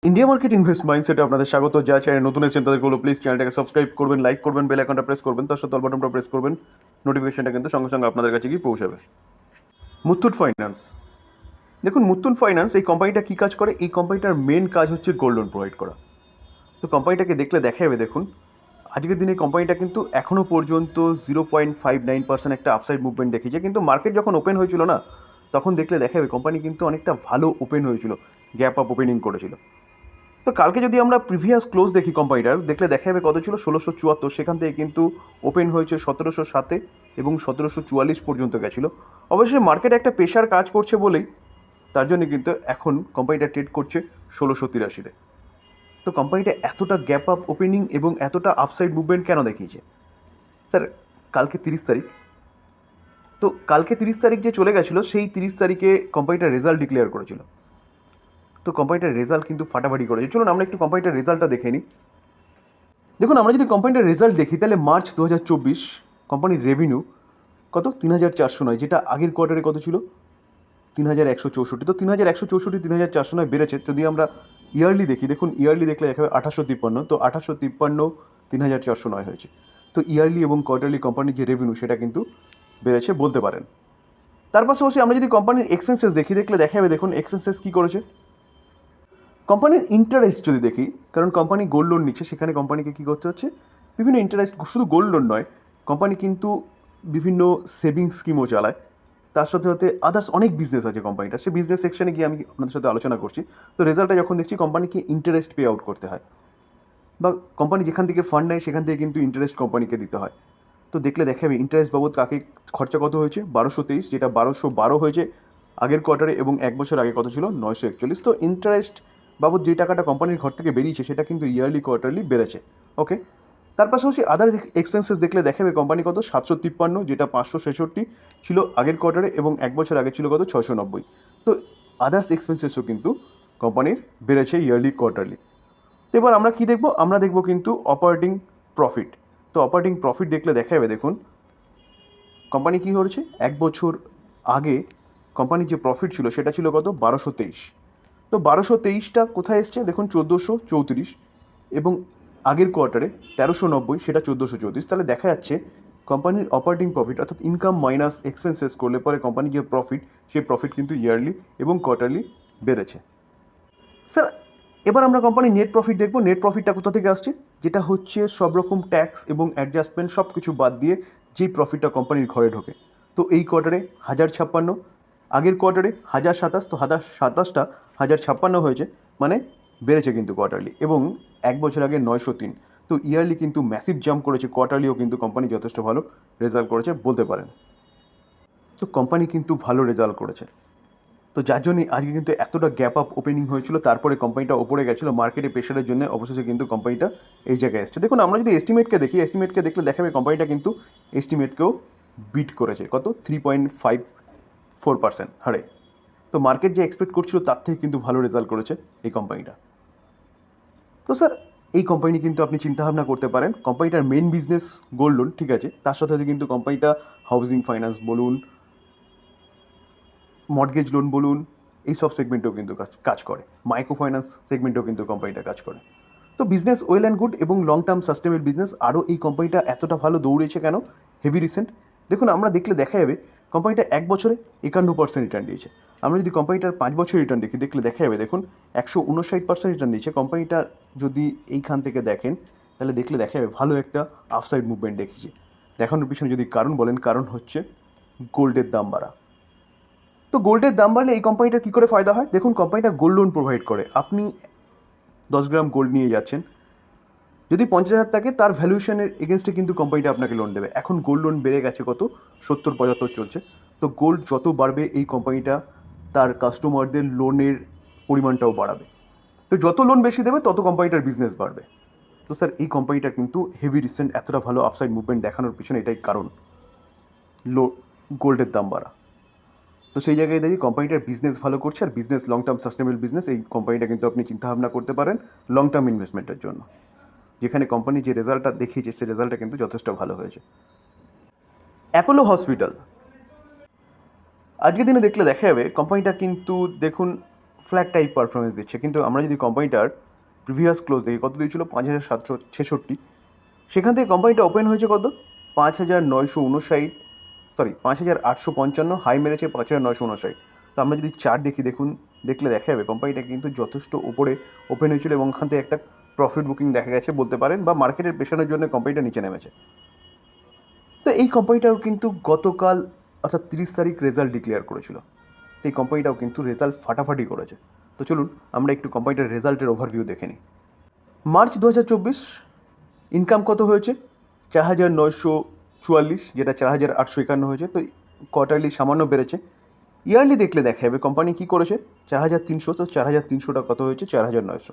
India market invest মাইন্ডসেটে আপনাদের স্বাগত। যা চ্যানেল নতুন এসেছেন তাদেরকে বলো প্লিজ চ্যানেলটাকে সাবস্ক্রাইব করবেন, লাইক করবেন, বেল আইকনটা প্রেস করবেন, তার সাথে অল বাটনটা প্রেস করবেন। নোটিফিকেশনটা কিন্তু সঙ্গে সঙ্গে আপনাদের কাছে গিয়ে পৌঁছাবে। মুথুট ফাইন্যান্স, দেখুন মুথুট ফাইন্যান্স এই কোম্পানিটা কী কাজ করে? এই কোম্পানিটার মেন কাজ হচ্ছে গোল্ড লোন প্রোভাইড করা। তো কোম্পানিটাকে দেখলে দেখা যাবে, দেখুন আজকের দিনে কোম্পানিটা কিন্তু এখনও পর্যন্ত 0.59% একটা আপসাইড মুভমেন্ট দেখিয়েছে, কিন্তু মার্কেট যখন ওপেন হয়েছিল না, তখন দেখলে দেখা যাবে কোম্পানি কিন্তু অনেকটা ভালো ওপেন হয়েছিল, গ্যাপ আপ ওপেনিং করেছিল। তো কালকে যদি আমরা প্রিভিয়াস ক্লোজ দেখি কোম্পানিটার, দেখলে দেখা যাবে কত ছিল 1674, সেখান থেকে কিন্তু ওপেন হয়েছে 1707 এবং 1744 পর্যন্ত গেছিলো। অবশ্যই মার্কেটে একটা প্রেশার কাজ করছে বলেই তার জন্য কিন্তু এখন কোম্পানিটা ট্রেড করছে 1683-তে। তো কোম্পানিটা এতটা গ্যাপ আপ ওপেনিং এবং এতটা আপসাইড মুভমেন্ট কেন দেখিয়েছে? স্যার কালকে 30 তারিখ, তো কালকে 30 তারিখ যে চলে গেছিলো, সেই 30 তারিখে কোম্পানিটা রেজাল্ট ডিক্লেয়ার করেছিল। তো কোম্পানিটার রেজাল্ট কিন্তু ফাটাফাটি করেছে। চলুন আমরা একটু কোম্পানিটার রেজাল্টটা দেখে নিই। দেখুন আমরা যদি কোম্পানিটার রেজাল্ট দেখি, তাহলে মার্চ 2024 কোম্পানির রেভিনিউ কত? 3409, যেটা আগের কোয়ার্টারে কত ছিল? 3164। তো 3164 3409 বেড়েছে। যদি আমরা ইয়ারলি দেখি, দেখুন ইয়ারলি দেখলে দেখাবে 1853, তো 1853 3409 হয়েছে। তো ইয়ারলি এবং কোয়ার্টারলি কোম্পানির যে রেভিনিউ সেটা কিন্তু বেড়েছে বলতে পারেন। তার পাশাপাশি আমরা যদি কোম্পানির এক্সপেন্সেস দেখি, দেখলে দেখা যাবে দেখুন এক্সপেন্সেস কী করেছে। কোম্পানির ইন্টারেস্ট যদি দেখি, কারণ কোম্পানি গোল্ড লোন নিচ্ছে, সেখানে কোম্পানিকে কী করতে হচ্ছে, বিভিন্ন ইন্টারেস্ট, শুধু গোল্ড লোন নয়, কোম্পানি কিন্তু বিভিন্ন সেভিং স্কিমও চালায়। তার সাথে সাথে আদার্স অনেক বিজনেস আছে কোম্পানিটা, সে বিজনেস সেকশনে গিয়ে আমি আপনাদের সাথে আলোচনা করছি। তো রেজাল্টটা যখন দেখছি, কোম্পানিকে ইন্টারেস্ট পে আউট করতে হয়, বা কোম্পানি যেখান থেকে ফান্ড নেয় সেখান থেকে কিন্তু ইন্টারেস্ট কোম্পানিকে দিতে হয়। তো দেখলে দেখা যাবে ইন্টারেস্ট বাবদ কাকে খরচা কত হয়েছে, 1223, যেটা 1212 হয়েছে আগের কোয়ার্টারে, এবং এক বছর আগে কত ছিল, 941। তো ইন্টারেস্ট বাবদ যে টাকাটা কোম্পানির ঘর থেকে বেরিয়েছে সেটা কিন্তু ইয়ারলি কোয়ার্টারলি বেড়েছে। ওকে, তার পাশাপাশি আদার্স এক্সপেন্সেস দেখলে দেখাবে কোম্পানি কত, 753, যেটা 566 ছিল আগের কোয়ার্টারে, এবং এক বছর আগে ছিল কত, 690। তো আদার্স এক্সপেন্সেসও কিন্তু কোম্পানির বেড়েছে ইয়ারলি কোয়ার্টারলি। তো এবার আমরা কী দেখব? আমরা দেখব কিন্তু অপারেটিং প্রফিট। তো অপারেটিং প্রফিট দেখলে দেখা যাবে, দেখুন কোম্পানি কী করেছে, এক বছর আগে কোম্পানির যে প্রফিট ছিল সেটা ছিল কত, 1223। তো 1223টা কোথায় এসছে, দেখুন 1434, এবং আগের কোয়ার্টারে 1390, সেটা 1434। তাহলে দেখা যাচ্ছে কোম্পানির অপারেটিং প্রফিট, অর্থাৎ ইনকাম মাইনাস এক্সপেন্সেস করলে পরে কোম্পানির যে প্রফিট, সেই প্রফিট কিন্তু ইয়ারলি এবং কোয়ার্টারলি বেড়েছে। স্যার এবার আমরা কোম্পানির নেট প্রফিট দেখব। নেট প্রফিটটা কোথা থেকে আসছে, যেটা হচ্ছে সব রকম ট্যাক্স এবং অ্যাডজাস্টমেন্ট সব কিছু বাদ দিয়ে যেই প্রফিটটা কোম্পানির ঘরে ঢোকে। তো এই কোয়ার্টারে 1056, আগের কোয়ার্টারে 1027, তো 1027টা 1056 হয়েছে, মানে বেড়েছে কিন্তু কোয়ার্টারলি, এবং এক বছর আগে 903। তো ইয়ারলি কিন্তু ম্যাসিভ জাম্প করেছে, কোয়ার্টারলিও কিন্তু কোম্পানি যথেষ্ট ভালো রেজাল্ট করেছে বলতে পারেন। তো কোম্পানি কিন্তু ভালো রেজাল্ট করেছে, তো যার জন্যই আজকে কিন্তু এতটা গ্যাপ আপ ওপেনিং হয়েছিল, তারপরে কোম্পানিটা ওপরে গেছিলো মার্কেটে প্রেশারের জন্য, অবশেষে কিন্তু কোম্পানিটা এই জায়গায় এসছে। দেখুন আমরা যদি এস্টিমেটকে দেখি, এস্টিমেটকে দেখলে দেখাবে কোম্পানিটা কিন্তু এস্টিমেটকেও বিট করেছে, কত, 3.54% হারে। তো মার্কেট যে এক্সপেক্ট করছিল তার থেকে কিন্তু ভালো রেজাল্ট করেছে এই কোম্পানিটা। তো স্যার এই কোম্পানি কিন্তু আপনি চিন্তাভাবনা করতে পারেন, কোম্পানিটার মেন বিজনেস গোল্ড লোন, ঠিক আছে, তার সাথে সাথে কিন্তু কোম্পানিটা হাউজিং ফাইন্যান্স বলুন, মর্টগেজ লোন বলুন, এই সব সেগমেন্টেও কিন্তু কাজ করে, মাইক্রো ফাইন্যান্স সেগমেন্টেও কিন্তু কোম্পানিটা কাজ করে। তো বিজনেস ওয়েল অ্যান্ড গুড এবং লং টার্ম সাস্টেনেবল বিজনেস। আরও এই কোম্পানিটা এতটা ভালো দৌড়েছে কেন, হেভি রিসেন্ট। দেখুন আমরা দেখলে দেখা যাবে কোম্পানিটা এক বছরে 51% রিটার্ন দিয়েছে। আমরা যদি কোম্পানিটার 5 বছর রিটার্ন দেখি, দেখলে দেখা যাবে দেখুন 159% রিটার্ন দিয়েছে কোম্পানিটা। যদি এইখান থেকে দেখেন, তাহলে দেখলে দেখা যাবে ভালো একটা আপসাইড মুভমেন্ট দেখিয়েছে। দেখানোর পিছনে যদি কারণ বলেন, কারণ হচ্ছে গোল্ডের দাম বাড়া। তো গোল্ডের দাম বাড়লে এই কোম্পানিটার কী করে ফায়দা হয়, দেখুন কোম্পানিটা গোল্ড লোন প্রোভাইড করে। আপনি 10 গ্রাম গোল্ড নিয়ে যাচ্ছেন, যদি 50,000 থাকে, তার ভ্যালুয়েশনের এগেনস্টে কিন্তু কোম্পানিটা আপনাকে লোন দেবে। এখন গোল্ড লোন বেড়ে গেছে কত, 70-75 চলছে। তো গোল্ড যত বাড়বে এই কোম্পানিটা তার কাস্টমারদের লোনের পরিমাণটাও বাড়াবে। তো যত লোন বেশি দেবে তত কোম্পানিটার বিজনেস বাড়বে। তো স্যার এই কোম্পানিটা কিন্তু হেভি রিসেন্ট এতটা ভালো আপসাইড মুভমেন্ট দেখানোর পিছনে এটাই কারণ, গোল্ডের দাম বাড়া। তো সেই জায়গায় দাঁড়িয়ে কোম্পানিটার বিজনেস ভালো করছে, আর business long term sustainable business. এই কোম্পানিটা কিন্তু আপনি চিন্তাভাবনা করতে পারেন লং টার্ম ইনভেস্টমেন্টের জন্য, যেখানে কোম্পানি যে রেজাল্টটা দেখিয়েছে সেই রেজাল্টটা কিন্তু যথেষ্ট ভালো হয়েছে। অ্যাপোলো হসপিটাল, আজকের দিনে দেখলে দেখা যাবে কোম্পানিটা কিন্তু দেখুন ফ্ল্যাট টাইপ পারফরমেন্স দিচ্ছে, কিন্তু আমরা যদি কোম্পানিটার প্রিভিয়াস ক্লোজ দেখি কত দিয়েছিল 5,766, সেখান থেকে কোম্পানিটা ওপেন হয়েছে কত 5,959, 5,855, হাই মেরেছে 5,959। তো আমরা যদি চার্ট দেখলে দেখা যাবে কোম্পানিটা কিন্তু যথেষ্ট উপরে ওপেন হয়েছিল এবং ওখান থেকে একটা প্রফিট বুকিং দেখা গেছে বলতে পারেন, বা মার্কেটের প্রেশারের জন্য কোম্পানিটা নিচে নেমেছে। তো এই কোম্পানিটাও কিন্তু গতকাল অর্থাৎ 30 তারিখ রেজাল্ট ডিক্লেয়ার করেছিল। তো এই কোম্পানিটাও কিন্তু রেজাল্ট ফাটাফাটি করেছে। তো চলুন আমরা একটু কোম্পানিটার রেজাল্টের ওভারভিউ দেখে নিই। মার্চ 2024 ইনকাম কত হয়েছে 4,944, যেটা 4,851 হয়েছে। তো কোয়ার্টারলি সামান্য বেড়েছে। ইয়ারলি দেখলে দেখা যাবে কোম্পানি কী করেছে 4,300, তো 4,300টা কত হয়েছে 4,900।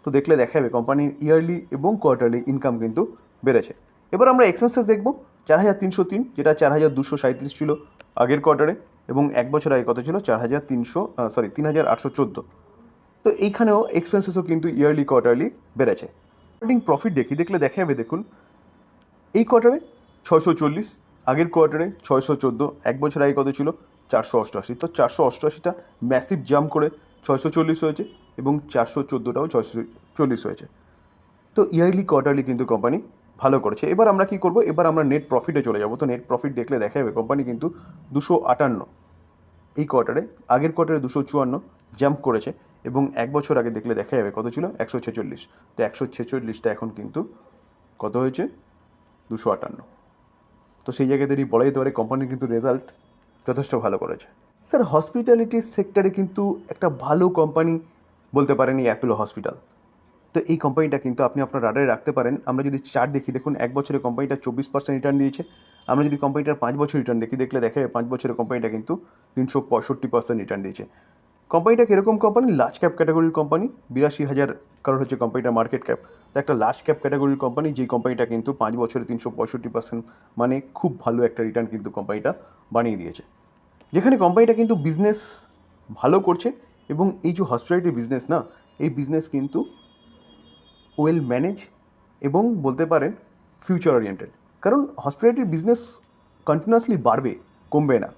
তো দেখলে দেখা যাবে কোম্পানির ইয়ারলি এবং কোয়ার্টারলি ইনকাম কিন্তু বেড়েছে। এবার আমরা এক্সপেন্সেস দেখব 4,303, যেটা 4,237 ছিল আগের কোয়ার্টারে, এবং এক বছর আগে কত ছিল 3,814। তো এইখানেও এক্সপেন্সেসও কিন্তু ইয়ারলি কোয়ার্টারলি বেড়েছে। অপারেটিং প্রফিট দেখলে দেখা যাবে দেখুন এই কোয়ার্টারে 640, আগের কোয়ার্টারে 614, এক বছর আগে কত ছিল 488। তো 488টা ম্যাসিভ জাম্প করে 640 হয়েছে এবং 414টাও 640 হয়েছে। তো ইয়ারলি কোয়ার্টারলি কিন্তু কোম্পানি ভালো করেছে। এবার আমরা কী করবো, এবার আমরা নেট প্রফিটে চলে যাব। তো নেট প্রফিট দেখলে দেখা যাবে কোম্পানি কিন্তু 258 এই কোয়ার্টারে, আগের কোয়ার্টারে 254 জাম্প করেছে, এবং এক বছর আগে দেখলে দেখা যাবে কত ছিল 146। তো 146টা এখন কিন্তু কত হয়েছে 258। তো সেই জায়গায় দাঁড়িয়ে বলা যেতে পারে কোম্পানির কিন্তু রেজাল্ট যথেষ্ট ভালো করেছে। স্যার হসপিটালিটি সেক্টরে কিন্তু একটা ভালো কোম্পানি বলতে পারেন এই অ্যাপোলো হসপিটাল। তো এই কোম্পানিটা কিন্তু আপনি আপনার রাডারে রাখতে পারেন। আমরা যদি চার্ট দেখুন এক বছরে কোম্পানিটা 24% রিটার্ন দিয়েছে। আমরা যদি কোম্পানিটার 5 বছর রিটার্ন দেখলে দেখা যাবে 5 বছরে কোম্পানিটা কিন্তু 365% রিটার্ন দিয়েছে। কোম্পানিটা কীরকম কোম্পানি, লার্জ ক্যাপ ক্যাটাগরির কোম্পানি, 82,000 কারোর হচ্ছে কোম্পানিটার মার্কেট ক্যাপ। তো একটা লার্জ ক্যাপ ক্যাটাগরির কোম্পানি, যেই কোম্পানিটা কিন্তু 5 বছরে 365%, মানে খুব ভালো একটা রিটার্ন কিন্তু কোম্পানিটা বানিয়ে দিয়েছে। যেখানে কোম্পানিটা কিন্তু বিজনেস ভালো করছে, এবং এই যে হসপিটালিটির বিজনেস না, এই বিজনেস কিন্তু ওয়েল ম্যানেজ এবং বলতে পারেন ফিউচার ওরিয়েন্টেড। কারণ হসপিটালিটির বিজনেস কন্টিনিউয়াসলি বাড়বে, কমবে না।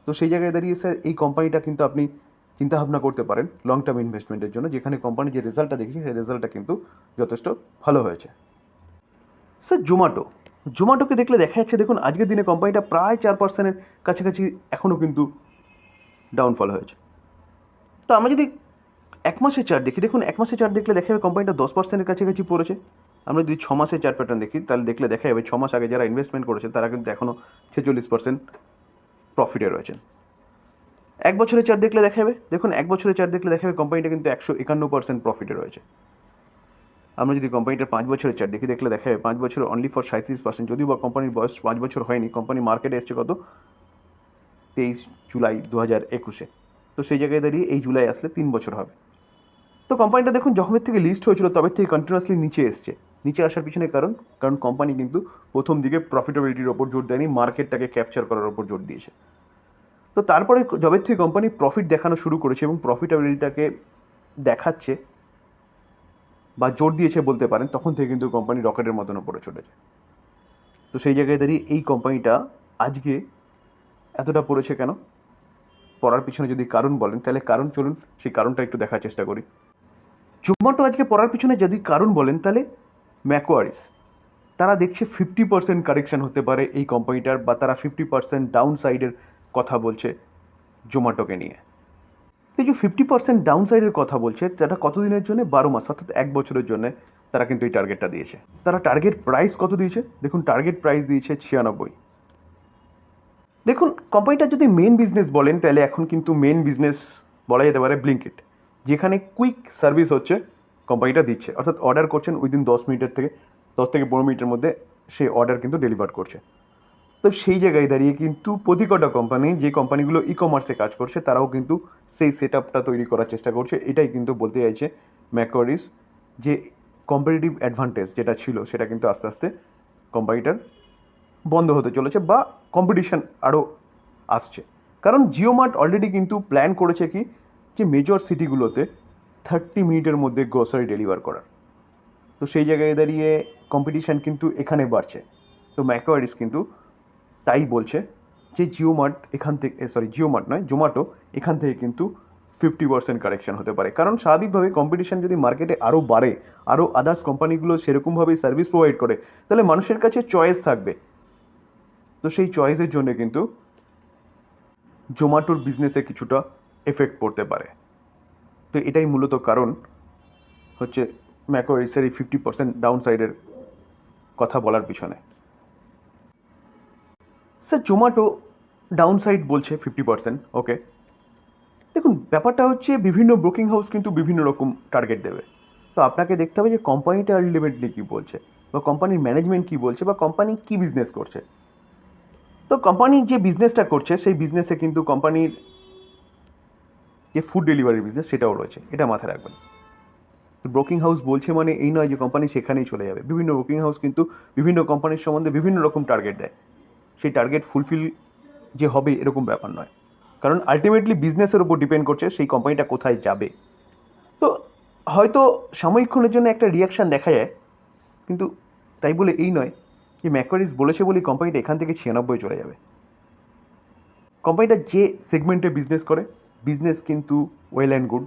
তো সেই জায়গায় দাঁড়িয়ে স্যার এই কোম্পানিটা কিন্তু আপনি চিন্তাভাবনা করতে পারেন লং টার্ম ইনভেস্টমেন্টের জন্য, যেখানে কোম্পানি যে রেজাল্টটা দেখেছি সেই রেজাল্টটা কিন্তু যথেষ্ট ভালো হয়েছে। স্যার জোম্যাটোকে দেখলে দেখা যাচ্ছে দেখুন আজকের দিনে কোম্পানিটা প্রায় 4%-এর কাছাকাছি এখনও কিন্তু ডাউনফল হয়েছে। তো আমরা যদি এক মাসের চার্ট দেখুন এক মাসের চার্ট দেখলে দেখা যাবে কোম্পানিটা 10%-এর কাছাকাছি পড়েছে। আমরা যদি 6 মাসের চার্ট প্যাটার্ন দেখি তাহলে দেখলে দেখা যাবে 6 মাস আগে যারা ইনভেস্টমেন্ট করেছে তারা কিন্তু এখনও 46% প্রফিটে রয়েছেন। এক বছরের চার্ট দেখলে দেখা যাবে দেখুন এক বছরের চার্ট দেখলে দেখা যাবে কোম্পানিটা কিন্তু 151% প্রফিটে রয়েছে। আমরা যদি কোম্পানিটার 5 বছরের চার্ট দেখলে দেখা যাবে 5 বছরে অনলি ফর 37%, যদিও বা কোম্পানির বয়স 5 বছর হয়নি, কোম্পানি মার্কেটে এসছে কত 23 জুলাই 2021। তো সেই জায়গায় দাঁড়িয়ে এই জুলাই আসলে 3 বছর হবে। তো কোম্পানিটা দেখুন যখনের থেকে লিস্ট হয়েছিল তবে থেকে কন্টিনিউয়াসলি নিচে আসার পিছনে কারণ কোম্পানি কিন্তু প্রথম দিকে প্রফিটেবিলিটির ওপর জোর দেয়নি, মার্কেটটাকে ক্যাপচার করার ওপর জোর দিয়েছে। তো তারপরে যবের থেকে কোম্পানি প্রফিট দেখানো শুরু করেছে এবং প্রফিটেবিলিটিটাকে দেখাচ্ছে বা জোর দিয়েছে বলতে পারেন, তখন থেকে কিন্তু কোম্পানি রকেটের মতন ওপরে চলেছে। তো সেই জায়গায় দাঁড়িয়ে এই কোম্পানিটা আজকে এতটা পড়েছে কেন, পড়ার পিছনে যদি কারণ বলেন তাহলে কারণ চলুন সেই কারণটা একটু দেখার চেষ্টা করি। জোম্যাটো আজকে পড়ার পিছনে যদি কারণ বলেন তাহলে ম্যাকোয়ারিস তারা দেখছে 50% কারেকশান হতে পারে এই কোম্পানিটার, বা তারা 50% ডাউন সাইডের কথা বলছে জোম্যাটোকে নিয়ে। তো যে 50% ডাউন সাইডের কথা বলছে সেটা কতদিনের জন্য, 12 মাস অর্থাৎ 1 বছরের জন্য তারা কিন্তু এই টার্গেটটা দিয়েছে। তারা টার্গেট প্রাইস কত দিয়েছে দেখুন, টার্গেট প্রাইস দিয়েছে 96। দেখুন কোম্পানিটার যদি মেন বিজনেস বলেন তাহলে এখন কিন্তু মেন বিজনেস বলা যেতে পারে ব্লিঙ্কিট, যেখানে কুইক সার্ভিস হচ্ছে কোম্পানিটা দিচ্ছে, অর্থাৎ অর্ডার করছেন উইদিন 10 থেকে 15 মিনিটের মধ্যে সেই অর্ডার কিন্তু ডেলিভার করছে। তো সেই জায়গায় দাঁড়িয়ে কিন্তু প্রতি কটা কোম্পানি, যে কোম্পানিগুলো ই কমার্সে কাজ করছে তারাও কিন্তু সেই সেট আপটা তৈরি করার চেষ্টা করছে। এটাই কিন্তু বলতে চাইছে ম্যাকোয়ারিস, যে কম্পিটিটিভ অ্যাডভান্টেজ যেটা ছিল সেটা কিন্তু আস্তে আস্তে কোম্পানিটার বন্ধ হতে চলেছে, বা কম্পিটিশান আরও আসছে। কারণ জিও মার্ট অলরেডি কিন্তু প্ল্যান করেছে কি, যে মেজর সিটিগুলোতে 30 মিনিটের মধ্যে গ্রোসারি ডেলিভার করার। তো সেই জায়গায় দাঁড়িয়ে কম্পিটিশান কিন্তু এখানে বাড়ছে। তো ম্যাকোয়ারিস কিন্তু তাই বলছে যে জিও মার্ট এখান থেকে জোম্যাটো এখান থেকে কিন্তু 50% কারেকশন হতে পারে, কারণ স্বাভাবিকভাবে কম্পিটিশন যদি মার্কেটে আরও বাড়ে, আরও আদার্স কোম্পানিগুলো সেরকমভাবেই সার্ভিস প্রোভাইড করে, তাহলে মানুষের কাছে চয়েস থাকবে। তো সেই চয়েসের জন্য কিন্তু জোম্যাটোর বিজনেসে কিছুটা এফেক্ট পড়তে পারে। তো এটাই মূলত কারণ হচ্ছে ম্যাকোয়ারিসের এই 50% ডাউন সাইডের কথা বলার পিছনে। স্যার জোম্যাটো ডাউন সাইড বলছে 50%, ওকে। দেখুন ব্যাপারটা হচ্ছে বিভিন্ন ব্রোকিং হাউস কিন্তু বিভিন্ন রকম টার্গেট দেবে। তো আপনাকে দেখতে হবে যে কোম্পানিটা আলটিমেটলি কী বলছে, বা কোম্পানির ম্যানেজমেন্ট কী বলছে, বা কোম্পানি কী বিজনেস করছে। তো কোম্পানি যে বিজনেসটা করছে সেই বিজনেসে কিন্তু কোম্পানির যে ফুড ডেলিভারি বিজনেস সেটাও রয়েছে, এটা মাথায় রাখবেন। ব্রোকিং হাউস বলছে মানে এই নয় যে কোম্পানি সেখানেই চলে যাবে। বিভিন্ন ব্রোকিং হাউস কিন্তু বিভিন্ন কোম্পানির সম্বন্ধে বিভিন্ন রকম টার্গেট দেয়। সেই টার্গেট ফুলফিল যে হবে এরকম ব্যাপার নয়, কারণ আলটিমেটলি বিজনেসের উপর ডিপেন্ড করছে সেই কোম্পানিটা কোথায় যাবে। তো হয়তো সাময়িকক্ষণের জন্য একটা রিয়াকশান দেখা যায়, কিন্তু তাই বলে এই নয় যে ম্যাকোয়ারিস বলেছে বলেই কোম্পানিটা এখান থেকে 96 চলে যাবে। কোম্পানিটা যে সেগমেন্টে বিজনেস করে, বিজনেস কিন্তু ওয়েল অ্যান্ড গুড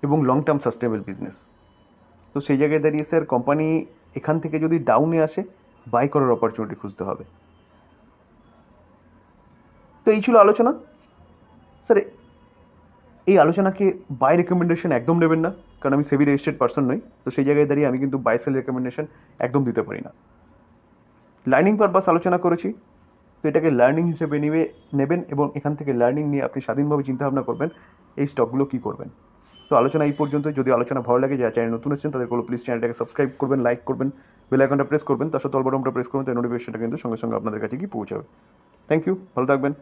এবং লং টার্ম সাস্টেনেবল বিজনেস। তো সেই জায়গায় দাঁড়িয়ে স্যার কোম্পানি এখান থেকে যদি ডাউনে আসে, বাই করার অপরচুনিটি খুঁজতে হবে। তো এই ছিল আলোচনা। স্যার এই আলোচনাকে বাই রেকমেন্ডেশন একদম নেবেন না, কারণ আমি সেবি রেজিস্টার্ড পার্সন নই। তো সেই জায়গায় দাঁড়িয়ে আমি কিন্তু বাই সেল রেকমেন্ডেশন একদম দিতে পারি না। লার্নিং পারপাস আলোচনা করেছি, তো এটাকে লার্নিং হিসেবে নেবেন এবং এখান থেকে লার্নিং নিয়ে আপনি স্বাধীনভাবে চিন্তাভাবনা করবেন এই স্টকগুলো কী করবেন। তো আলোচনা এই পর্যন্ত। যদি আলোচনা ভালো লাগে, যারা চ্যানেল নতুন এসেছেন তাদের প্লিজ চ্যানেলটাকে সাবস্ক্রাইব করবেন, লাইক করবেন, বেল আইকনটা প্রেস করবেন, তার সাথে অল বাটনটা প্রেস করবেন, তাই নোটিফিকেশনটা কিন্তু সঙ্গে সঙ্গে আপনাদের কাছে গিয়ে পৌঁছাবে। থ্যাংক ইউ, ভালো থাকবেন।